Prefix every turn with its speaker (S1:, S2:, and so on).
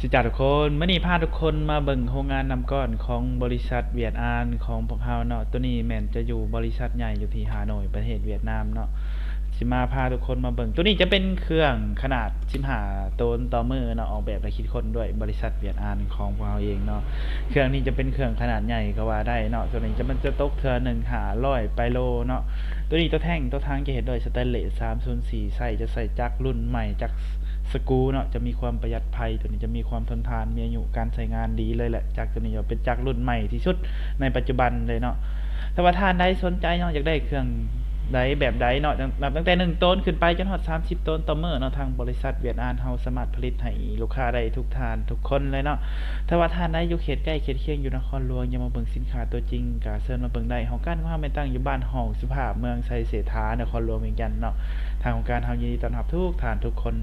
S1: สิจ้าทุกคนเมื่อนี้พาทุกคนมาเบิ่งโรงงานน้ำก้อนของบริษัทเวียดอานของพวกเฮาเนาะตัวนี้แม่นจะอยู่บริษัทใหญ่อยู่ที่ฮานอยประเทศเวียดนามเนาะสิมาพาทุกคนมาเบิ่งตัวนี้จะเป็นเครื่องขนาด15ต้นต่อมือเนาะออกแบบและคิดค้นด้วยบริษัทเวียดอานของพวกเฮาเองเนาะเครื่องนี้จะเป็นเครื่องขนาดใหญ่ก็ว่าได้เนาะตัวนี้มันจะตกเทื่อหนึ่ง500ไปโลเนาะตัวนี้ตัวแท่งตัวทางจะเห็นด้วยสแตนเลส304จะใส่จักรรุ่นใหม่จักร สกรูเนาะจะมีความประหยัดภัยตัวนี้จะมีความทนทานมีอายุการใช้งานดีเลยแหละจากตัวนี้จะเป็นจากรุ่นใหม่ที่สุดในปัจจุบันเลยเนาะถ้าว่าท่านใดสนใจเนาะอยากได้เครื่องใดแบบใดเนาะนับตั้งแต่1 ต้นขึ้นไปจนฮอด30 ต้นต่อมื้อเนาะทางบริษัทเวียดนามเฮาสามารถผลิตให้ลูกค้าได้ทุกท่านทุกคนเลยเนาะถ้าว่าท่านใดอยู่เขตใกล้เขตเคียงอยู่นครหลวงอยากมาเบิ่งสินค้าตัวจริงก็เชิญมาเบิ่งได้ของการของเฮาแม่นตั้งอยู่บ้านห้องสุภาพเมืองไชเสถานครหลวงเวียงจันทน์เนาะทางของการเฮายินดีต้อนรับทุกท่านทุกคน